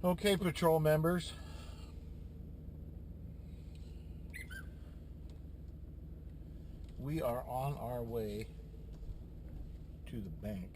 Okay, patrol members. We are on our way to the bank.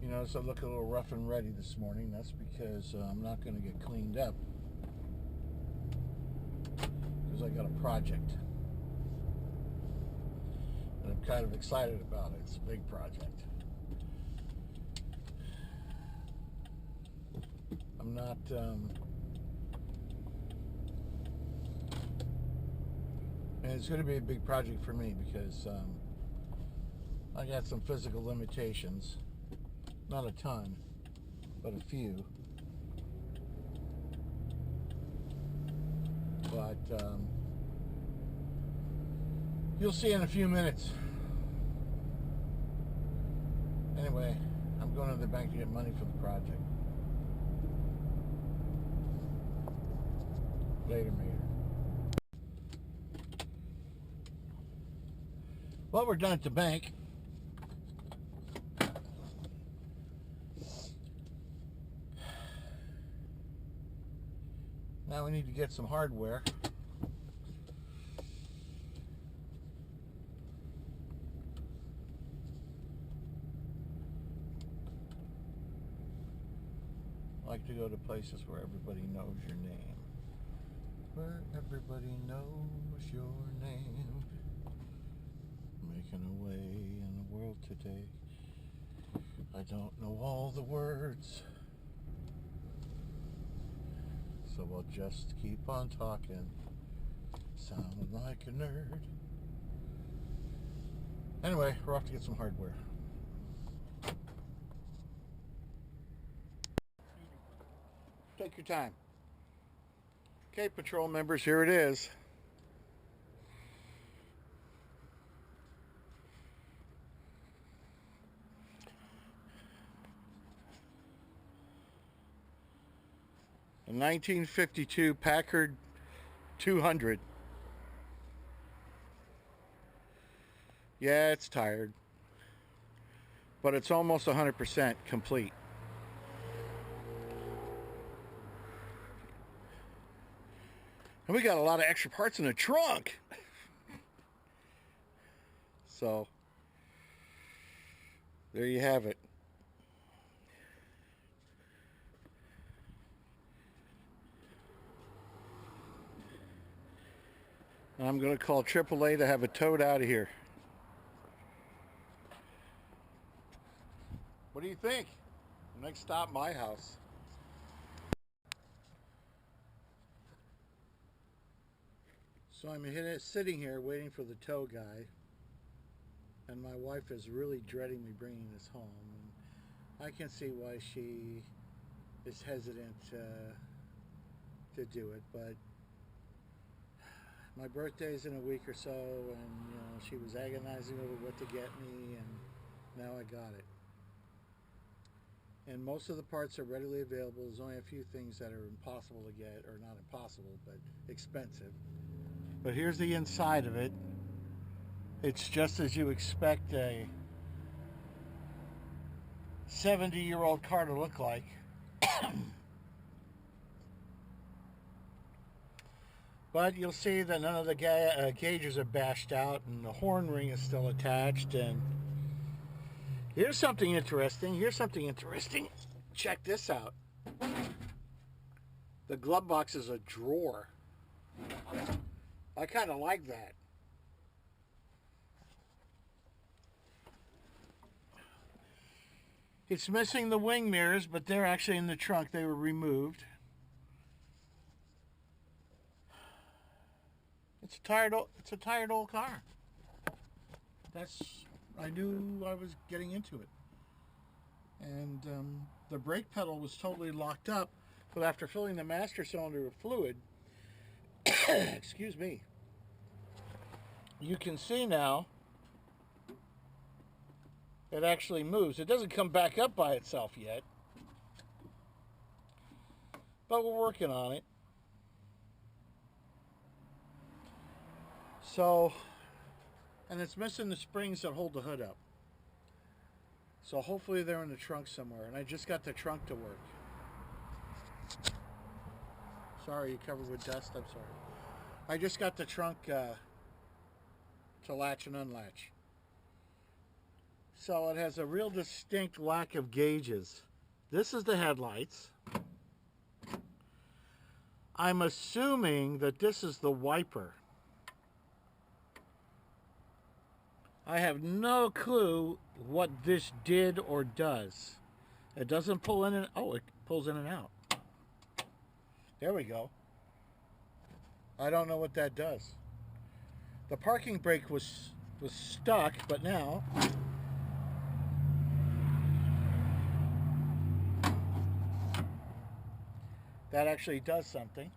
You notice I look a little rough and ready this morning. That's because I'm not going to get cleaned up, because I got a project. And I'm kind of excited about it. It's a big project. I'm not and it's going to be a big project for me because I got some physical limitations. Not a ton, but a few. But you'll see in a few minutes. Anyway, I'm going to the bank to get money for the project. Later, Mater. Well, we're done at the bank. Now we need to get some hardware. I like to go to places where everybody knows your name. Where everybody knows your name. Making a way in the world today. I don't know all the words, so I'll just keep on talking, sounding like a nerd. Anyway, we're off to get some hardware. Take your time. Okay, patrol members, here it is. A 1952 Packard 200. Yeah, it's tired, but it's almost 100% complete. And we got a lot of extra parts in the trunk. So, there you have it. And I'm going to call AAA to have it towed out of here. What do you think? Next stop, my house. So I'm sitting here waiting for the tow guy, and my wife is really dreading me bringing this home. And I can see why she is hesitant to do it, but my birthday's in a week or so, and you know, she was agonizing over what to get me, and now I got it. And most of the parts are readily available. There's only a few things that are impossible to get, or not impossible, but expensive. But here's the inside of it. It's just as you expect a 70-year-old car to look like. But you'll see that none of the gauges are bashed out, and the horn ring is still attached. And here's something interesting. Check this out. The glove box is a drawer. I kind of like that. It's missing the wing mirrors, but they're actually in the trunk. They were removed. It's a tired old car. I knew I was getting into it. And the brake pedal was totally locked up, but after filling the master cylinder with fluid, excuse me, you can see now it actually moves. It doesn't come back up by itself yet, but we're working on it. So, and it's missing the springs that hold the hood up. So hopefully they're in the trunk somewhere. And I just got the trunk to work. Sorry, you covered with dust. I'm sorry. I just got the trunk to latch and unlatch. So it has a real distinct lack of gauges. This is the headlights. I'm assuming that this is the wiper. I have no clue what this did or does. It doesn't pull in and... Oh, it pulls in and out. There we go. I don't know what that does. The parking brake was stuck, but now... that actually does something.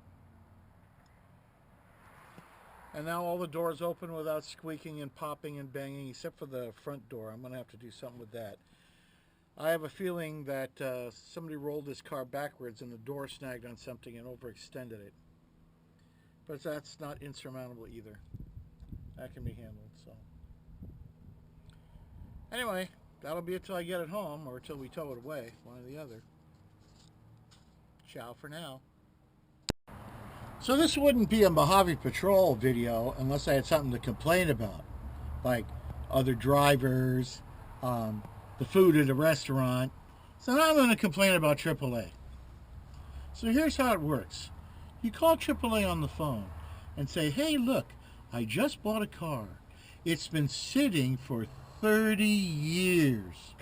And now all the doors open without squeaking and popping and banging, except for the front door. I'm going to have to do something with that. I have a feeling that somebody rolled this car backwards and the door snagged on something and overextended it. But that's not insurmountable either. That can be handled, so. Anyway, that'll be it till I get it home or till we tow it away, one or the other. Ciao for now. So this wouldn't be a Mojave Patrol video unless I had something to complain about, like other drivers, the food at the restaurant. So now I'm going to complain about AAA. So here's how it works. You call AAA on the phone and say, hey, look, I just bought a car. It's been sitting for 30 years,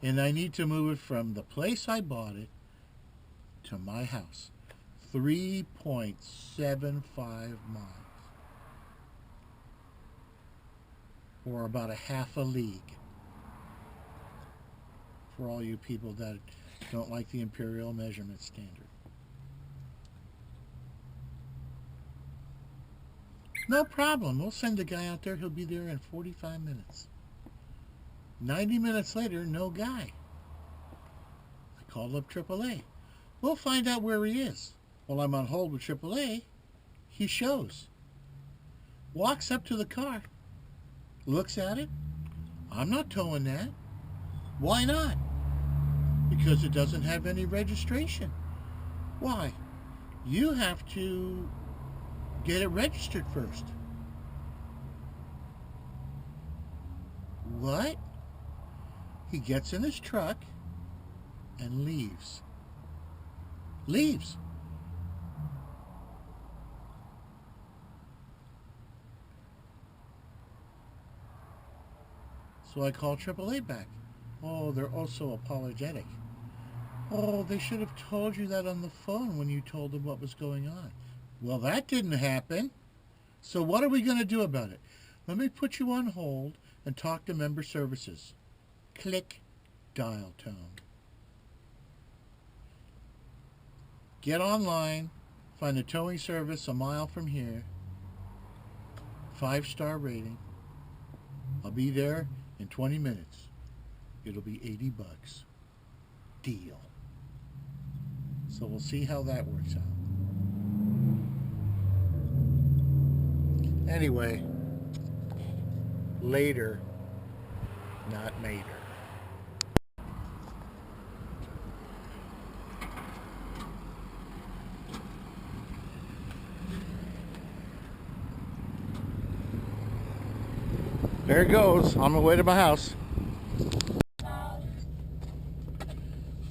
and I need to move it from the place I bought it to my house. 3.75 miles, or about a half a league, for all you people that don't like the imperial measurement standard. No problem, we'll send a guy out there. He'll be there in 45 minutes. 90 minutes later, no guy. I called up AAA. We'll find out where he is. While I'm on hold with AAA, he shows. Walks up to the car, looks at it. I'm not towing that. Why not? Because it doesn't have any registration. Why? You have to get it registered first. What? He gets in his truck and leaves. Leaves. So I call AAA back. Oh, they're also apologetic. Oh, they should have told you that on the phone when you told them what was going on. Well, that didn't happen. So what are we going to do about it? Let me put you on hold and talk to member services. Click dial tone. Get online, find a towing service a mile from here. 5-star rating. I'll be there in 20 minutes. It'll be $80. Deal. So we'll see how that works out. Anyway, later, not mater. There it goes, on my way to my house.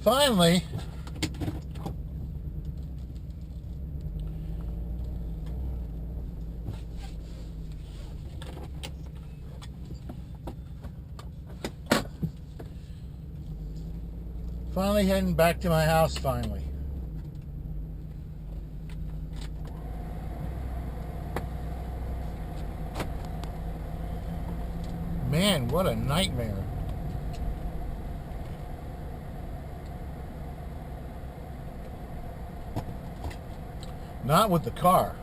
Finally, heading back to my house finally. Man, what a nightmare. Not with the car.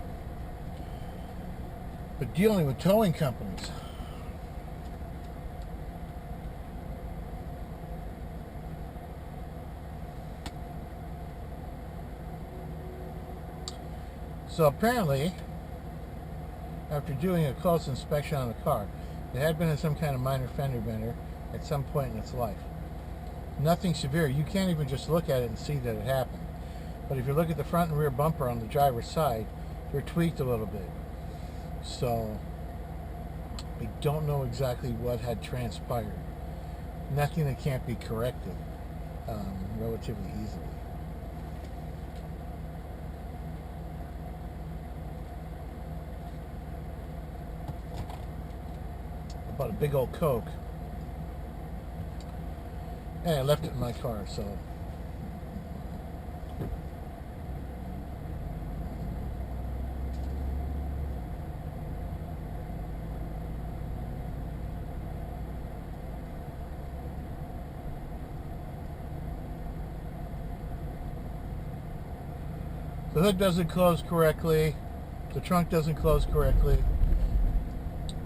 But dealing with towing companies. So apparently, after doing a close inspection on the car, it had been in some kind of minor fender bender at some point in its life. Nothing severe. You can't even just look at it and see that it happened. But if you look at the front and rear bumper on the driver's side, they're tweaked a little bit. So I don't know exactly what had transpired. Nothing that can't be corrected relatively easily. I bought a big old Coke. And I left it in my car, so the hood doesn't close correctly, the trunk doesn't close correctly.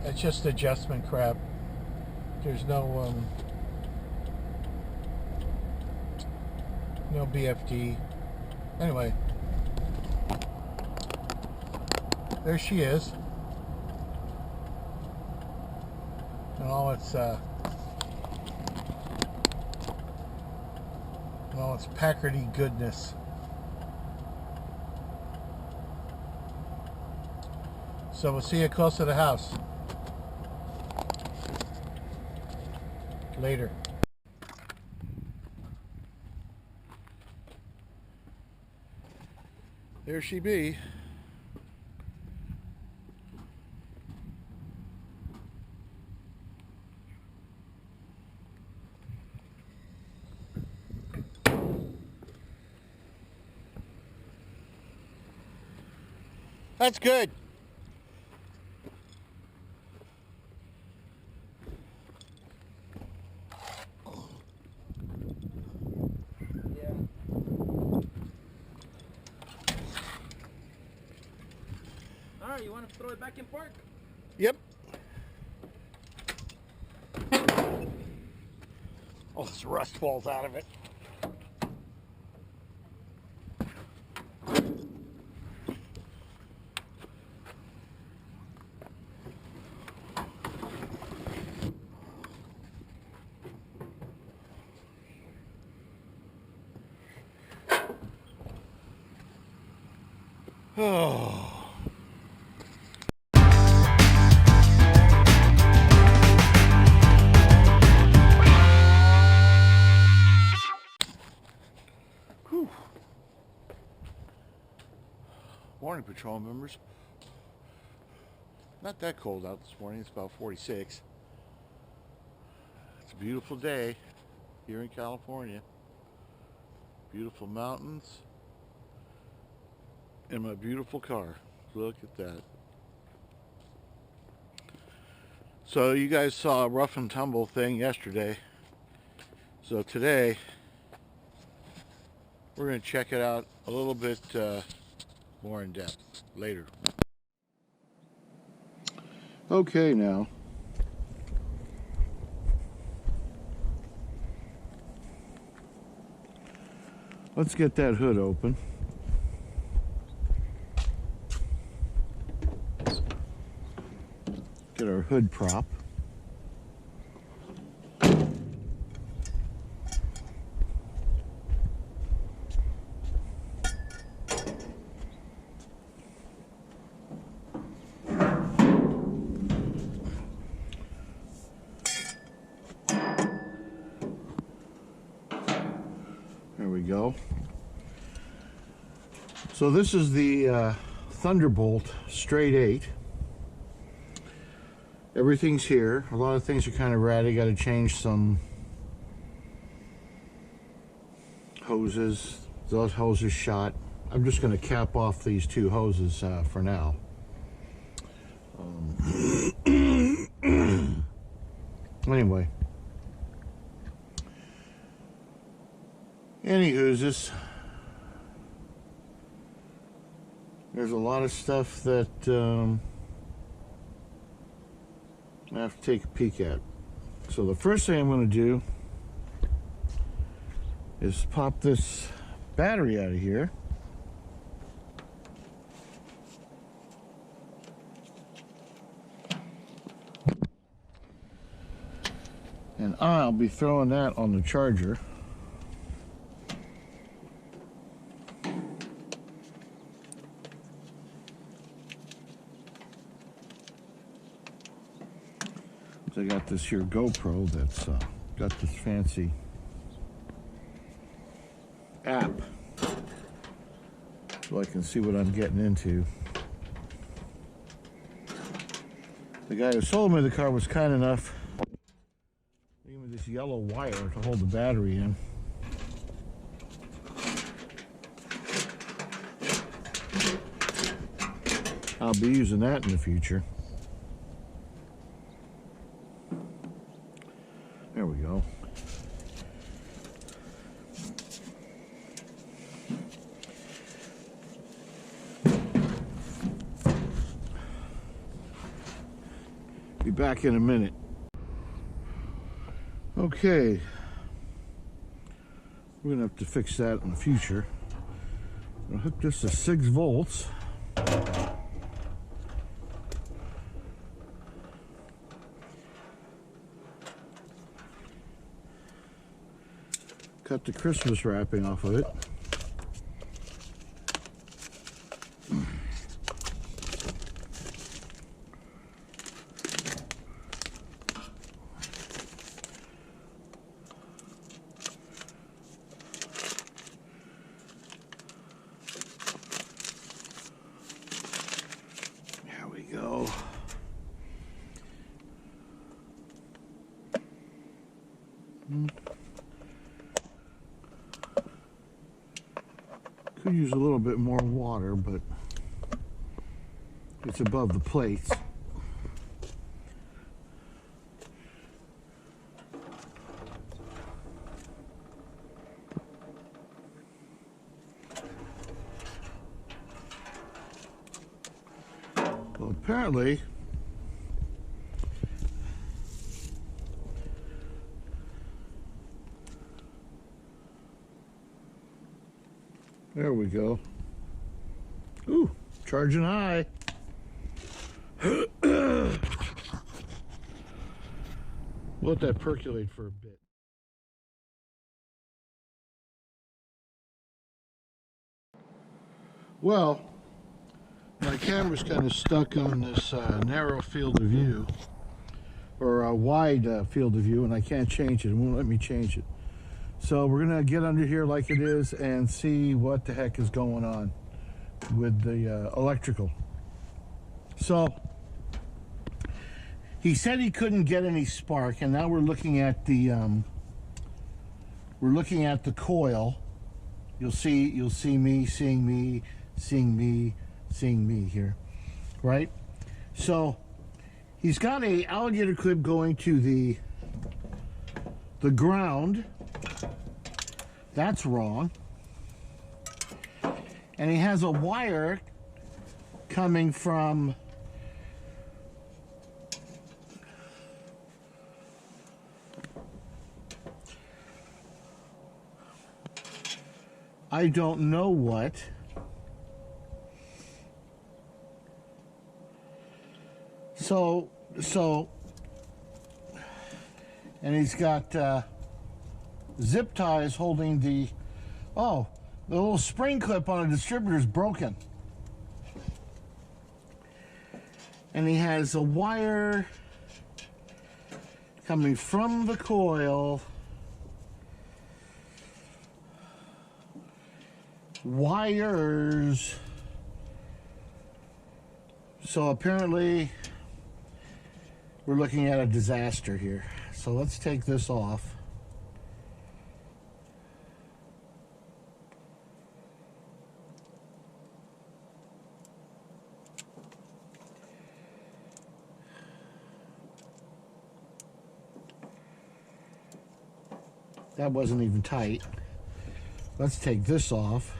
It's just adjustment crap. There's no no BFD. Anyway, there she is, and all its Packardy goodness. So we'll see you close to the house later. There she be. That's good. You want to throw it back in park? Yep. Oh, this rust falls out of it. Oh. Morning, patrol members. Not that cold out this morning. It's about 46. It's a beautiful day here in California. Beautiful mountains and my beautiful car. Look at that. So you guys saw a rough and tumble thing yesterday. So today we're going to check it out a little bit more in depth later. Okay, now let's get that hood open. Get our hood prop. There we go. So this is the Thunderbolt straight 8. Everything's here. A lot of things are kind of ratty. Got to change some hoses. Those hoses shot. I'm just going to cap off these two hoses for now. Anyway. Anywho's, there's a lot of stuff that I have to take a peek at. So the first thing I'm going to do is pop this battery out of here. And I'll be throwing that on the charger. I got this here GoPro that's got this fancy app, so I can see what I'm getting into. The guy who sold me the car was kind enough to give me this yellow wire to hold the battery in. I'll be using that in the future. There we go. Be back in a minute. Okay. We're gonna have to fix that in the future. I'm gonna hook this to 6 volts. Cut the Christmas wrapping off of it. There we go. Could use a little bit more water, but it's above the plates. Well, apparently there we go. Ooh, charging high. Let that percolate for a bit. Well, my camera's kind of stuck on this narrow field of view, or a wide field of view, and I can't change it. It won't let me change it. So we're gonna get under here like it is and see what the heck is going on with the electrical. So he said he couldn't get any spark, and now we're looking at the coil. You'll see me seeing me, seeing me, seeing me here, right? So he's got a alligator clip going to the ground. That's wrong. And he has a wire coming from I don't know what. So and he's got zip ties holding the little spring clip on a distributor is broken. And he has a wire coming from the coil, wires. So apparently we're looking at a disaster here. So let's take this off. That wasn't even tight. Let's take this off.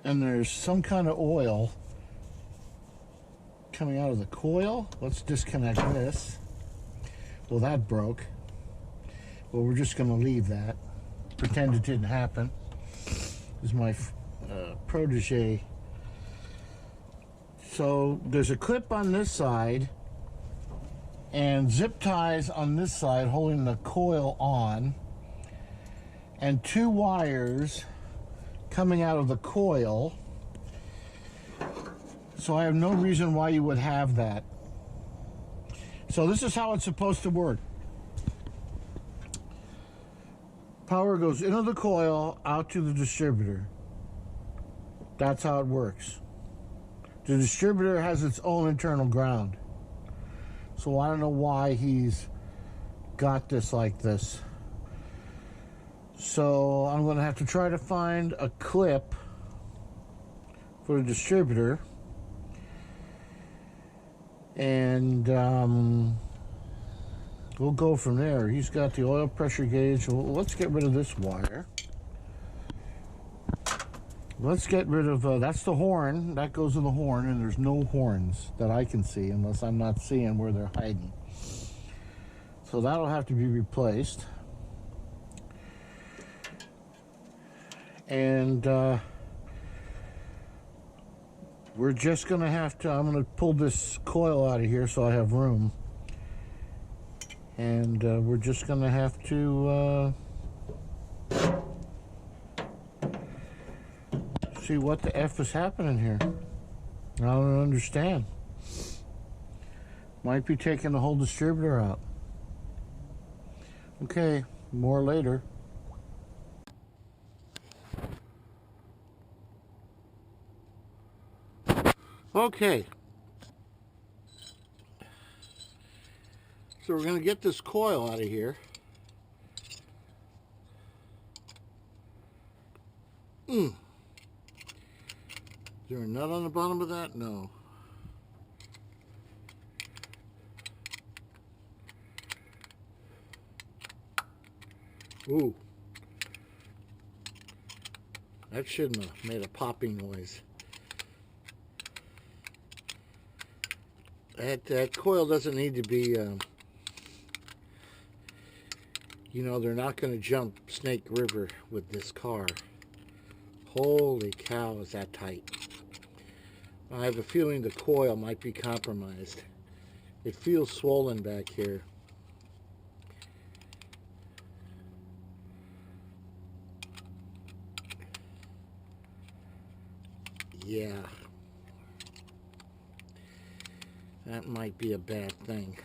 and there's some kind of oil coming out of the coil. Let's disconnect this. Well, that broke. Well, we're just going to leave that. Pretend it didn't happen. This is my protege. So there's a clip on this side and zip ties on this side holding the coil on, and 2 wires coming out of the coil. So I have no reason why you would have that. So this is how it's supposed to work. Power goes into the coil, out to the distributor. That's how it works. The distributor has its own internal ground. So I don't know why he's got this like this. So I'm going to have to try to find a clip for the distributor. And we'll go from there. He's got the oil pressure gauge. Well, let's get rid of this wire. Let's get rid of, that's the horn. That goes in the horn, and there's no horns that I can see unless I'm not seeing where they're hiding. So that'll have to be replaced. And we're just going to have to, I'm going to pull this coil out of here so I have room. And we're just going to have to see what the F is happening here. I don't understand. Might be taking the whole distributor out. Okay, more later. Okay. So we're going to get this coil out of here. Is there a nut on the bottom of that? No. Ooh. That shouldn't have made a popping noise. That coil doesn't need to be, you know, they're not going to jump Snake River with this car. Holy cow, is that tight. I have a feeling the coil might be compromised. It feels swollen back here. Yeah. That might be a bad thing.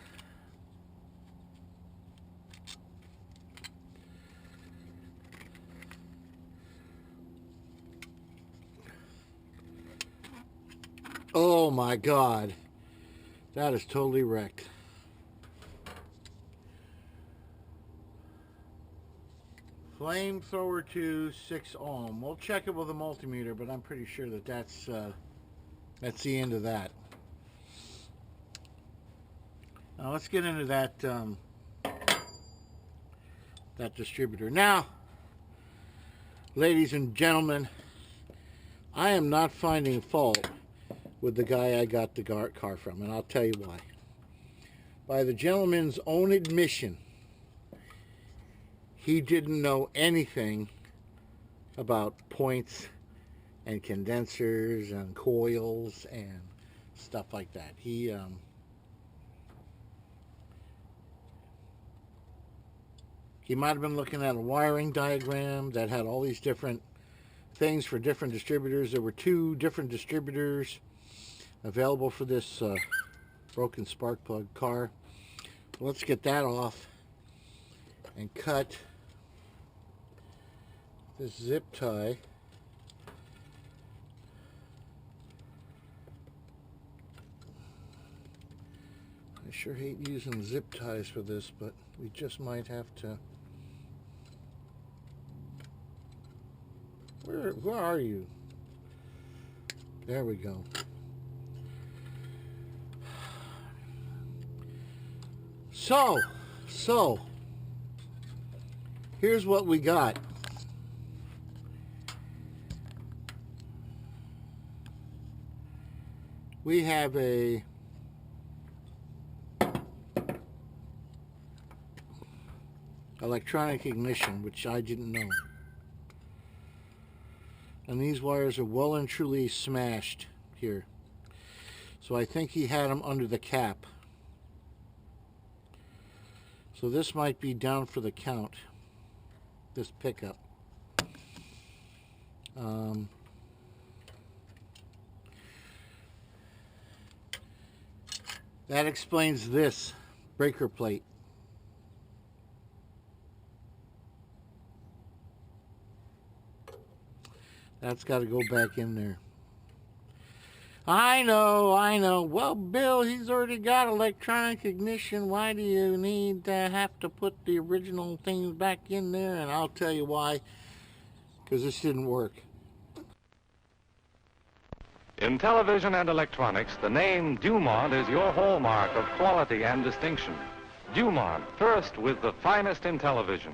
Oh my God. That is totally wrecked. Flamethrower 2, 6 ohm. We'll check it with a multimeter, but I'm pretty sure that that's the end of that. Now let's get into that that distributor. Now, ladies and gentlemen, I am not finding fault with the guy I got the car from, and I'll tell you why. By the gentleman's own admission, he didn't know anything about points and condensers and coils and stuff like that. He might have been looking at a wiring diagram that had all these different things for different distributors. There were 2 different distributors available for this broken spark plug car. Let's get that off and cut this zip tie. I sure hate using zip ties for this, but we just might have to. Where are you? There we go. So, here's what we got. we have a electronic ignition, which I didn't know. And these wires are well and truly smashed here. So I think he had them under the cap. So this might be down for the count, this pickup. That explains this breaker plate. That's got to go back in there. I know. Well, Bill, he's already got electronic ignition. Why do you need to have to put the original things back in there? And I'll tell you why. Because this didn't work. In television and electronics, the name Dumont is your hallmark of quality and distinction. Dumont, first with the finest in television.